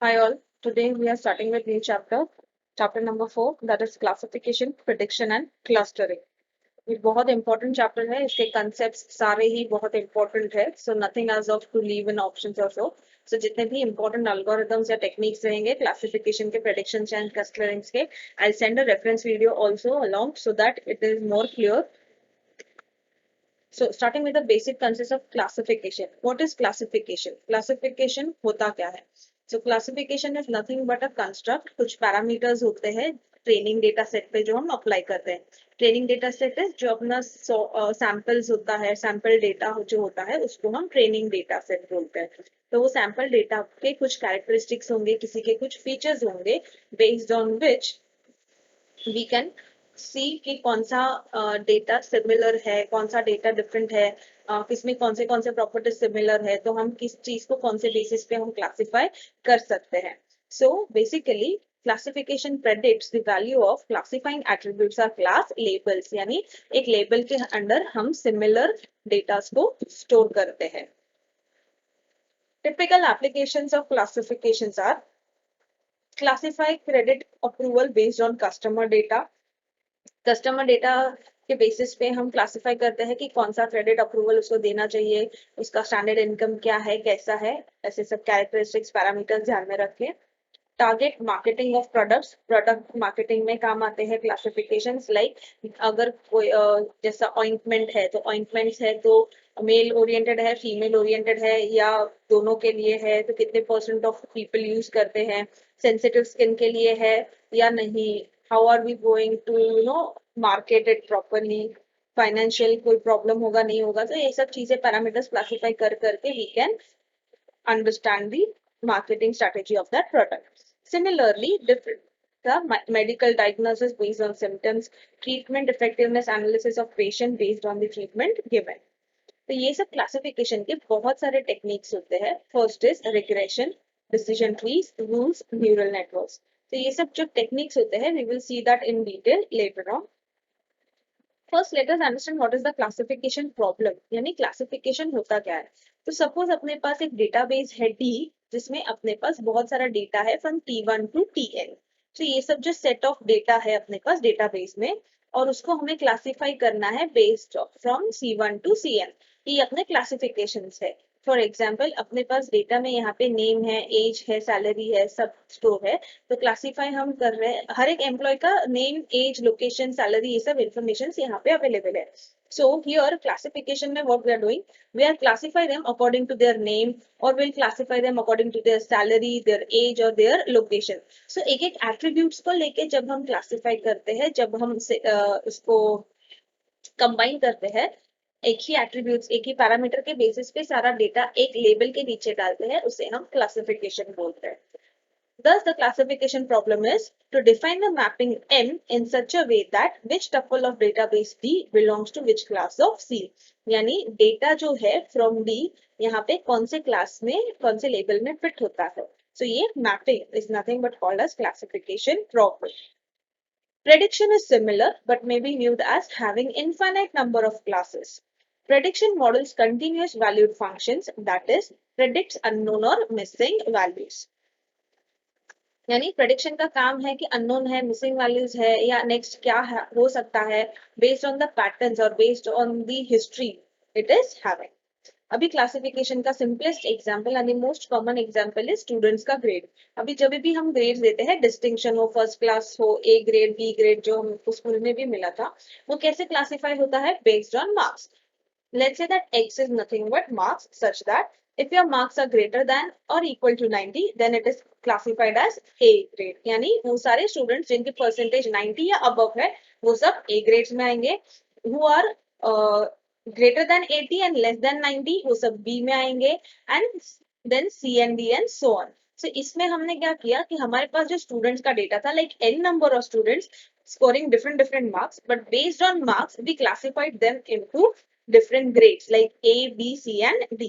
Hi all. Today we are starting with new chapter number 4, that is classification, prediction and clustering. ये बहुत important chapter है, इसके concepts सारे ही बहुत important है, so nothing as of to leave in options or so. So जितने भी important algorithms या techniques रहेंगे classification के, predictions and clusterings के, I'll send a reference video also along so that it is more clear. So starting with the basic concepts of classification. What is classification? Classification होता क्या है? So classification is nothing but a construct. कुछ parameters होते हैं training data set पे जो हम apply करते हैं. ट्रेनिंग डेटा सेट है जो अपना सैंपल्स होता है, सैंपल डेटा जो होता है उसको हम ट्रेनिंग डेटा सेट बोलते हैं. तो वो सैंपल डेटा के कुछ कैरेक्टरिस्टिक्स होंगे, किसी के कुछ फीचर्स होंगे, based on which we can see कि कौन सा डेटा सिमिलर है, कौन सा डेटा डिफरेंट है, किसमें कौन से प्रॉपर्टीज सिमिलर है, तो हम किस चीज को कौन से बेसिस पे हम क्लासिफाई कर सकते हैं. So basically classification predicts the value of classifying attributes are class labels, यानी एक लेबल के अंडर हम सिमिलर डेटा को स्टोर करते हैं. Typical applications of classifications are classify credit approval based on customer data. Customer data के basis पे हम क्लासिफाई करते हैं कि कौन सा क्रेडिट अप्रूवल उसको देना चाहिए, उसका स्टैंडर्ड इनकम क्या है, कैसा है, ऐसे सब कैरेक्टरिस्टिक्स पैरामीटर्स ध्यान में रखें. Target marketing of products, product marketing में काम आते हैं क्लासिफिकेशंस. लाइक अगर कोई जैसा ऑइंटमेंट है तो ऑइंटमेंट्स है तो मेल ओरिएंटेड है, फीमेल ओरिएंटेड है, या दोनों के लिए है, तो कितने परसेंट ऑफ पीपल यूज करते हैं, सेंसिटिव स्किन के लिए है या नहीं, how are we going to market it properly, financial कोई प्रॉब्लम होगा नहीं होगा, तो ये सब चीजें पैरामीटर्स क्लासिफाई कर करके we can understand the marketing strategy of that product. Similarly, the medical diagnosis based on symptoms, treatment effectiveness analysis of patient based on the treatment given. तो ये सब क्लासिफिकेशन के बहुत सारे टेक्निक्स होते हैं. First is regression, decision trees, rules, neural networks. तो ये सब जो टेक्निक्स होते हैं we will see that in detail later on. First let us understand what is the classification problem, यानी क्लासिफिकेशन होता क्या है. तो सपोज अपने पास एक डेटाबेस है डी, जिसमें अपने पास बहुत सारा डेटा है फ्रॉम T1 टू Tn. तो ये सब जो सेट ऑफ डेटा है अपने पास डेटाबेस में, और उसको हमें क्लासिफाई करना है based from C1 to Cn. ये अपने क्लासिफिकेशंस है. फॉर एग्जाम्पल अपने पास डेटा में यहाँ पे नेम है, एज है, सैलरी है, सब स्टोर है. तो क्लासिफाई हम कर रहे हैं, हर एक एम्प्लॉय का नेम, एज, लोकेशन, सैलरी, ये सब इन्फॉर्मेशन यहाँ पे अवेलेबल है. So here classification में what we are doing, we are classify them according to their name, or we'll classify them according to their salary, their age or their location. So एक एक attributes को लेके जब हम classify करते हैं, जब हम उसको combine करते हैं, एक ही attributes, एक ही parameter के basis पे सारा data एक label के नीचे डालते हैं, उसे हम classification बोलते हैं. Thus, the classification problem is to define the mapping M in such a way that which tuple of database D belongs to which class of C. यानी data जो है from D यहाँ पे कौन से class में, कौन से label में fit होता है. So ये mapping is nothing but called as classification problem. Prediction is similar but may be viewed as having infinite number of classes. Prediction models continuous valued functions, that is, predicts unknown or missing values. यानी prediction का काम है कि unknown है, missing values है, या next क्या है, हो सकता है, बेस्ड ऑन द पैटर्न्स और based on the history it is having. अभी क्लासिफिकेशन का सिंपलेस्ट एग्जांपल यानी मोस्ट कॉमन एग्जांपल है स्टूडेंट्स का ग्रेड. अभी जब भी हम ग्रेड देते हैं, डिस्टिंक्शन हो, फर्स्ट क्लास हो, ए ग्रेड, बी ग्रेड, जो हमको स्कूल में भी मिला था, वो कैसे क्लासिफाई होता है? Based on marks. Let's say that X is nothing but marks such that if your marks are greater than or equal to 90, then it is classified as A grade. यानी वो सारे students जिनकी percentage 90 या above है, वो सब A grades में आएंगे. Who are greater than 80 and less than 90, वो सब B में आएंगे, and then C and D and so on. So इसमें हमने क्या किया कि हमारे पास जो students का data था, like n number of students scoring different marks, but based on marks we classified them into different grades like A, B, C and D.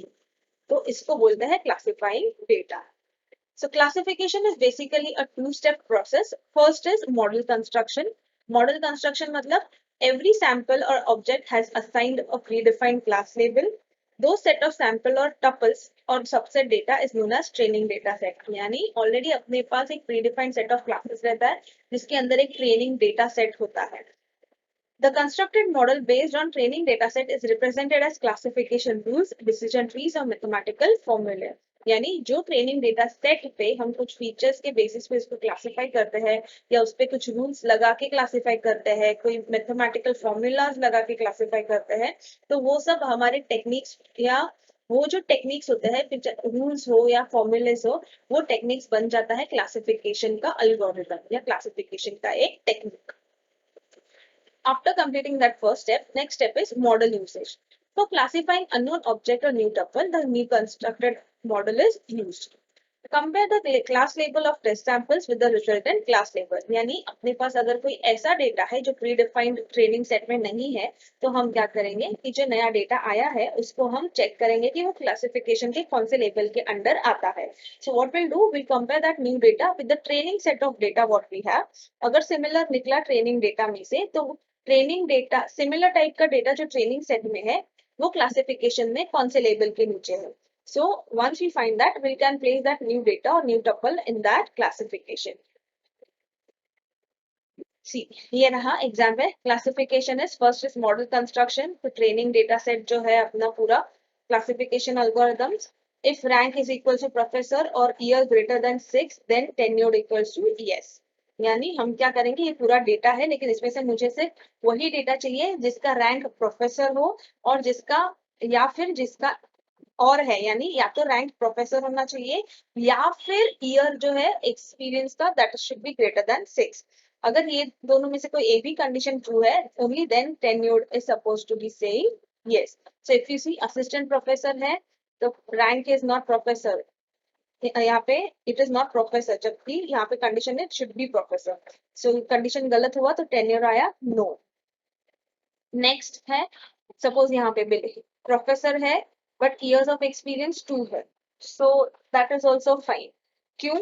तो इसको बोलते हैं classifying data. So classification is basically a two-step process. First is model construction. Model construction मतलब every sample or object has assigned a predefined class label. दो set of sample और tuples और subset data is known as training data set, यानी already अपने पास एक predefined set of classes रहता है जिसके अंदर एक ट्रेनिंग डेटा सेट होता है. The constructed model based on training dataset is represented as classification rules, decision trees और mathematical formulae. यानी जो ट्रेनिंग डेटा सेट पे हम कुछ फीचर्स के बेसिस पे इसको क्लासिफाई करते हैं या उस पे कुछ रूल्स लगा के क्लासिफाई करते हैं, कोई मैथमेटिकल फॉर्मूलाज लगा के क्लासिफाई करते हैं, तो वो सब हमारे टेक्निक्स या वो जो टेक्निक्स होते हैं, रूल्स हो या फॉर्मूलेस हो, वो टेक्निक्स बन जाता है क्लासिफिकेशन का अल्गोरिथम या क्लासिफिकेशन का एक technique. After completing that first step, next step is model usage. For classifying unknown object or new tuple, the new constructed model is used. Compare the class label of test samples with the resultant class label. यानी अपने पास अगर कोई ऐसा data है जो predefined training set में नहीं है, तो हम क्या करेंगे कि जो नया डेटा आया है उसको हम चेक करेंगे कि वो क्लासिफिकेशन के कौन से लेवल के अंडर आता है. So what we'll do, we'll compare that new data with the training set of data what we have. अगर सिमिलर निकला ट्रेनिंग डेटा में से, तो ट्रेनिंग डेटा सिमिलर टाइप का डेटा जो ट्रेनिंग सेट में है वो क्लासिफिकेशन में कौन से लेवल के नीचे है. So once we find that, we can place that new data or new tuple in that classification. See, ये रहा example. Classification is first is model construction. तो ट्रेनिंग डेटा सेट जो है अपना पूरा classification algorithms. If rank is equal to professor और year greater than 6, then tenure equals to yes. यानी हम क्या करेंगे, ये पूरा डेटा है लेकिन इसमें से मुझे सिर्फ वही डेटा चाहिए जिसका रैंक प्रोफेसर हो और जिसका या फिर जिसका और है, यानी या तो रैंक प्रोफेसर होना चाहिए या फिर ईयर जो है एक्सपीरियंस का that should be greater than 6. अगर ये दोनों में से कोई एक भी कंडीशन ट्रू है, only then tenured is supposed to be saying yes. So if you see assistant professor है तो रैंक इज नॉट प्रोफेसर, यहाँ पे इट इज नॉट प्रोफेसर, जबकि यहाँ पे कंडीशन है should be professor. So condition गलत हुआ तो टेन्योर आया नो. नेक्स्ट है, सपोज यहाँ पे प्रोफेसर है but years of experience 2 है, so that is also fine. क्यों?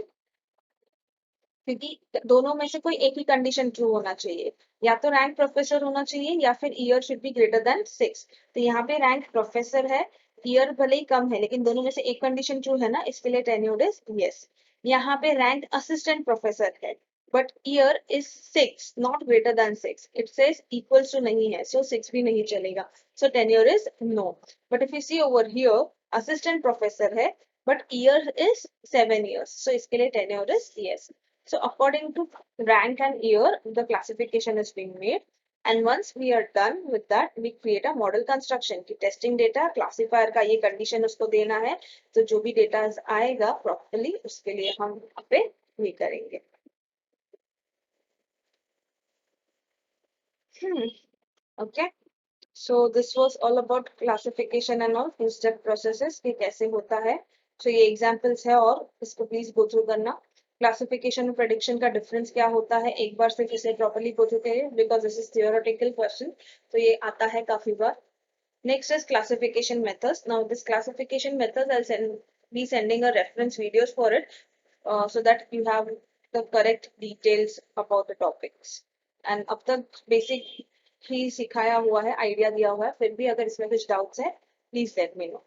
क्योंकि दोनों में से कोई एक ही कंडीशन ट्रू होना चाहिए, या तो रैंक प्रोफेसर होना चाहिए या फिर year should be greater than 6. तो यहाँ पे रैंक प्रोफेसर है, ईयर भले ही कम है लेकिन दोनों में से एक कंडीशन ट्रू है ना, इसके लिए टेन्योर्ड इज यस. यहाँ पे रैंक असिस्टेंट प्रोफेसर है but year is 6, not greater than 6. It says equals to नहीं है, so 6 भी नहीं चलेगा. So tenure is no. But if you see over here, assistant professor है, but year is 7 years. So इसके लिए tenure is yes. So according to rank and year, the classification is being made. And once we are done with that, we create a model construction की testing data classifier का ये condition उसको देना है. तो जो भी data आएगा properly, उसके लिए हम यहाँ पे ये करेंगे. Okay, so this was all about classification and all two-step processes कि कैसे होता है. So ये examples है और इसको please go through करना. Classification और prediction का difference क्या होता है, एक बार सिर्फ इसे properly go through करिए because this is theoretical question. तो ये आता है काफी बार. Next is classification methods. Now this classification methods I'll be sending a reference videos for it so that you have the correct details about the topics. And अब तक basic ही सिखाया हुआ है, आइडिया दिया हुआ है, फिर भी अगर इसमें कुछ डाउट्स है प्लीज लेट मी नो.